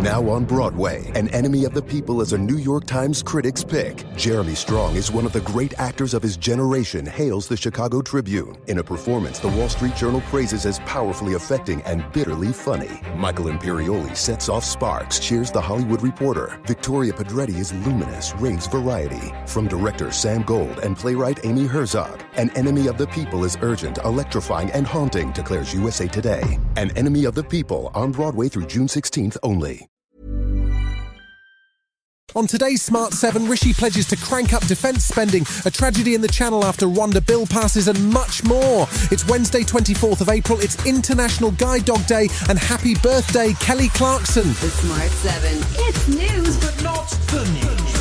Now on Broadway, An Enemy of the People is a New York Times critics pick. Jeremy Strong is one of the great actors of his generation, hails the Chicago Tribune. In a performance the Wall Street Journal praises as powerfully affecting and bitterly funny. Michael Imperioli sets off sparks, cheers the Hollywood Reporter. Victoria Pedretti is luminous, raves variety. From director Sam Gold and playwright Amy Herzog, An Enemy of the People is urgent, electrifying, and haunting, declares USA Today. An Enemy of the People, on Broadway through June 16th only. On today's Smart 7, Rishi pledges to crank up defence spending, a tragedy in the Channel after Rwanda bill passes, and much more. It's Wednesday, 24th of April. It's International Guide Dog Day, and happy birthday, Kelly Clarkson. The Smart 7. It's news, but not the news.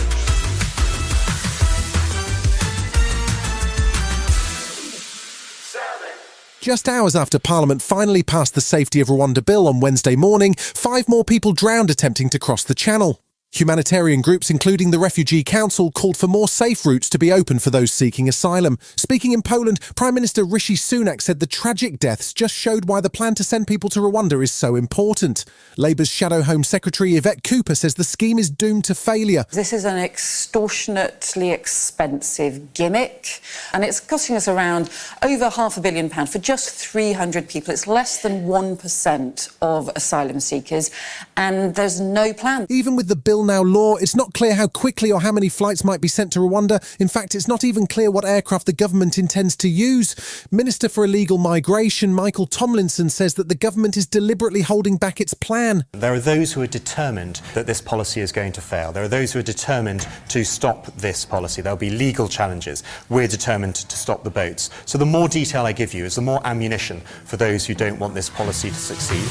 Just hours after Parliament finally passed the Safety of Rwanda bill on Wednesday morning, 5 more people drowned attempting to cross the Channel. Humanitarian groups, including the Refugee Council, called for more safe routes to be open for those seeking asylum. Speaking in Poland, Prime Minister Rishi Sunak said the tragic deaths just showed why the plan to send people to Rwanda is so important. Labour's Shadow Home Secretary Yvette Cooper says the scheme is doomed to failure. This is an extortionately expensive gimmick, and it's costing us around over £500 million for just 300 people. It's less than 1% of asylum seekers, and there's no plan. Even with the bill now law, it's not clear how quickly or how many flights might be sent to Rwanda. In fact, it's not even clear what aircraft the government intends to use. Minister for Illegal Migration Michael Tomlinson says that the government is deliberately holding back its plan. There are those who are determined that this policy is going to fail. There are those who are determined to stop this policy. There'll be legal challenges. We're determined to stop the boats. So the more detail I give you is the more ammunition for those who don't want this policy to succeed.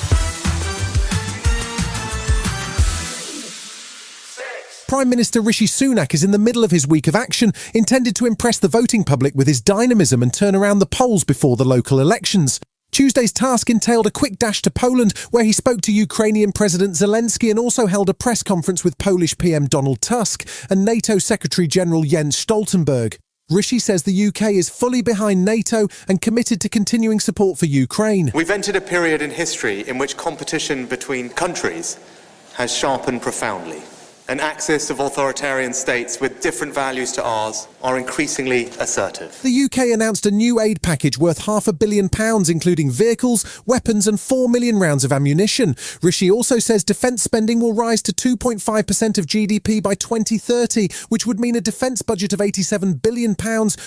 Prime Minister Rishi Sunak is in the middle of his week of action, intended to impress the voting public with his dynamism and turn around the polls before the local elections. Tuesday's task entailed a quick dash to Poland, where he spoke to Ukrainian President Zelensky and also held a press conference with Polish PM Donald Tusk and NATO Secretary-General Jens Stoltenberg. Rishi says the UK is fully behind NATO and committed to continuing support for Ukraine. We've entered a period in history in which competition between countries has sharpened profoundly. An axis of authoritarian states with different values to ours are increasingly assertive. The UK announced a new aid package worth £500 million, including vehicles, weapons and 4 million rounds of ammunition. Rishi also says defence spending will rise to 2.5% of GDP by 2030, which would mean a defence budget of £87 billion,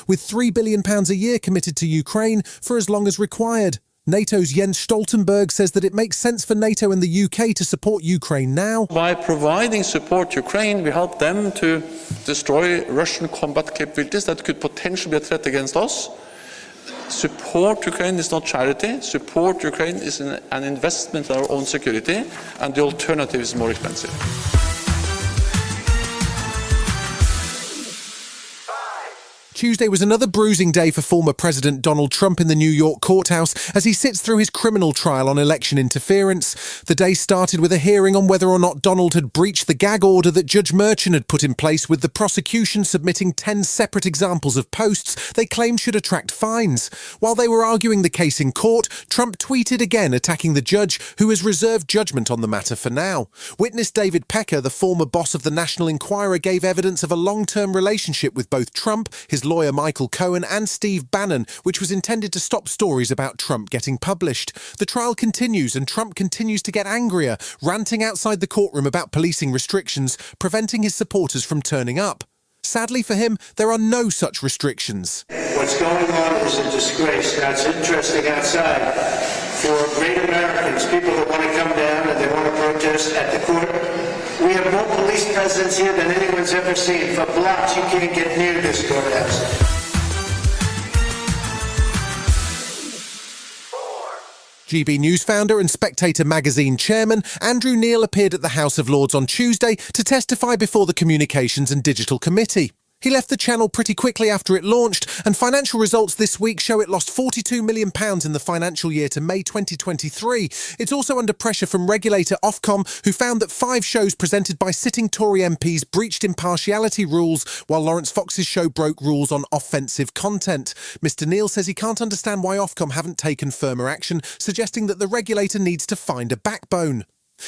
with £3 billion a year committed to Ukraine for as long as required. NATO's Jens Stoltenberg says that it makes sense for NATO and the UK to support Ukraine now. By providing support to Ukraine, we help them to destroy Russian combat capabilities that could potentially be a threat against us. Support Ukraine is not charity. Support Ukraine is an investment in our own security, and the alternative is more expensive. Tuesday was another bruising day for former President Donald Trump in the New York courthouse as he sits through his criminal trial on election interference. The day started with a hearing on whether or not Donald had breached the gag order that Judge Merchan had put in place, with the prosecution submitting 10 separate examples of posts they claimed should attract fines. While they were arguing the case in court, Trump tweeted again attacking the judge, who has reserved judgment on the matter for now. Witness David Pecker, the former boss of the National Enquirer, gave evidence of a long-term relationship with both Trump, his lawyer Michael Cohen and Steve Bannon, which was intended to stop stories about Trump getting published. The trial continues and Trump continues to get angrier, ranting outside the courtroom about policing restrictions, preventing his supporters from turning up. Sadly for him, there are no such restrictions. What's going on is a disgrace. Now, it's interesting outside for great Americans, people that want to come down and they want to protest at the court. We have more police presence here than anyone's ever seen. For blocks, you can't get near this courthouse. GB News founder and Spectator magazine chairman Andrew Neil appeared at the House of Lords on Tuesday to testify before the Communications and Digital Committee. He left the channel pretty quickly after it launched, and financial results this week show it lost £42 million in the financial year to May 2023. It's also under pressure from regulator Ofcom, who found that 5 shows presented by sitting Tory MPs breached impartiality rules, while Lawrence Fox's show broke rules on offensive content. Mr Neil says he can't understand why Ofcom haven't taken firmer action, suggesting that the regulator needs to find a backbone.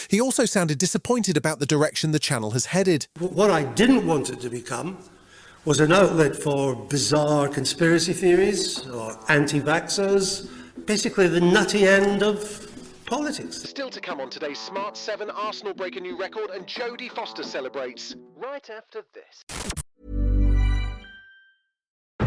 He also sounded disappointed about the direction the channel has headed. What I didn't want it to become was an outlet for bizarre conspiracy theories or anti-vaxxers, basically the nutty end of politics. Still to come on today's Smart 7, Arsenal break a new record and Jodie Foster celebrates right after this.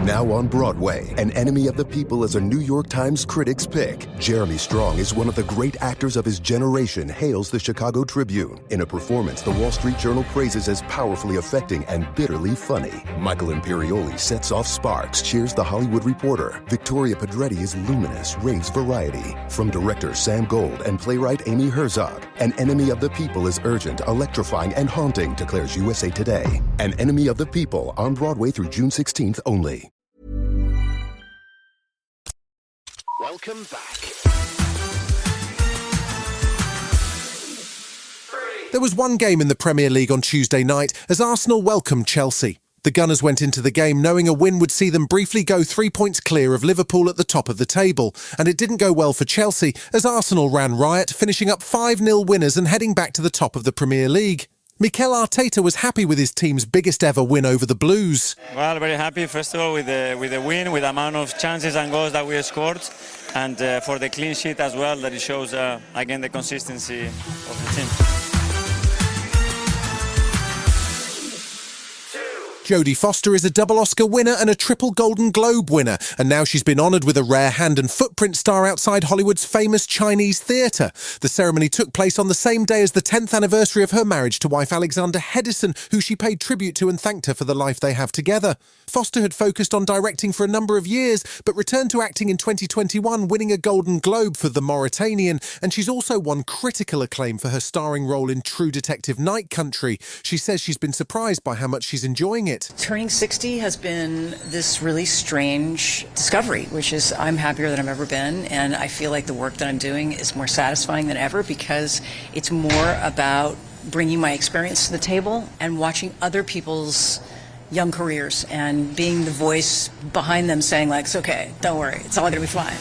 Now on Broadway, An Enemy of the People is a New York Times Critics' Pick. Jeremy Strong is one of the great actors of his generation, hails the Chicago Tribune. In a performance the Wall Street Journal praises as powerfully affecting and bitterly funny. Michael Imperioli sets off sparks, cheers the Hollywood Reporter. Victoria Pedretti is luminous, raves variety. From director Sam Gold and playwright Amy Herzog, An Enemy of the People is urgent, electrifying, and haunting, declares USA Today. An Enemy of the People, on Broadway through June 16th only. Welcome back. There was one game in the Premier League on Tuesday night as Arsenal welcomed Chelsea. The Gunners went into the game knowing a win would see them briefly go 3 points clear of Liverpool at the top of the table. And it didn't go well for Chelsea as Arsenal ran riot, finishing up 5-0 winners and heading back to the top of the Premier League. Mikel Arteta was happy with his team's biggest ever win over the Blues. Well, very happy, first of all, with the win, with the amount of chances and goals that we scored, and for the clean sheet as well, that it shows, again, the consistency of the team. Jodie Foster is a double Oscar winner and a triple Golden Globe winner, and now she's been honoured with a rare hand and footprint star outside Hollywood's famous Chinese theatre. The ceremony took place on the same day as the 10th anniversary of her marriage to wife Alexander Hedison, who she paid tribute to and thanked her for the life they have together. Foster had focused on directing for a number of years, but returned to acting in 2021, winning a Golden Globe for The Mauritanian, and she's also won critical acclaim for her starring role in True Detective Night Country. She says she's been surprised by how much she's enjoying it. Turning 60 has been this really strange discovery, which is I'm happier than I've ever been, and I feel like the work that I'm doing is more satisfying than ever because it's more about bringing my experience to the table and watching other people's young careers and being the voice behind them saying, like, it's okay, don't worry, it's all going to be fine.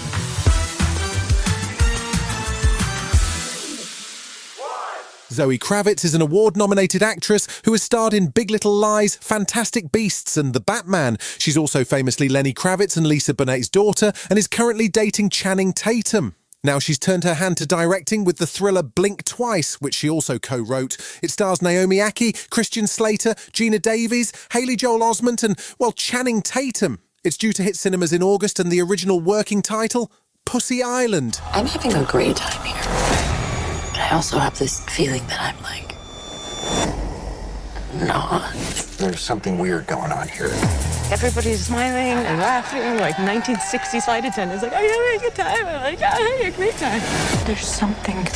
Zoe Kravitz is an award-nominated actress who has starred in Big Little Lies, Fantastic Beasts and The Batman. She's also famously Lenny Kravitz and Lisa Bonet's daughter and is currently dating Channing Tatum. Now she's turned her hand to directing with the thriller Blink Twice, which she also co-wrote. It stars Naomi Ackie, Christian Slater, Gina Davies, Haley Joel Osment and, well, Channing Tatum. It's due to hit cinemas in August and the original working title, Pussy Island. I'm having a great time here. But I also have this feeling that I'm, like, not. There's something weird going on here. Everybody's smiling and laughing, like 1960s flight attendants. Like, are you having a good time? I'm like, yeah, I'm having a great time. There's something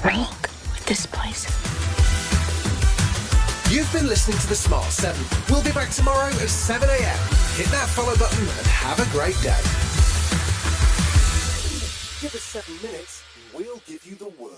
wrong with this place. You've been listening to The Smart 7. We'll be back tomorrow at 7 a.m. Hit that follow button and have a great day. Give us 7 minutes, we'll give you the world.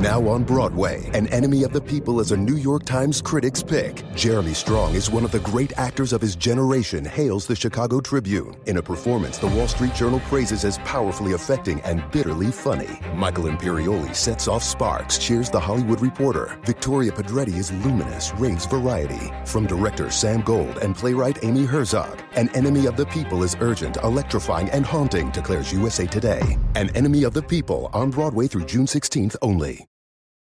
Now on Broadway, An Enemy of the People is a New York Times Critics' Pick. Jeremy Strong is one of the great actors of his generation, hails the Chicago Tribune. In a performance the Wall Street Journal praises as powerfully affecting and bitterly funny. Michael Imperioli sets off sparks, cheers the Hollywood Reporter. Victoria Pedretti is luminous, raves variety. From director Sam Gold and playwright Amy Herzog, An Enemy of the People is urgent, electrifying, and haunting, declares USA Today. An Enemy of the People, on Broadway through June 16th only.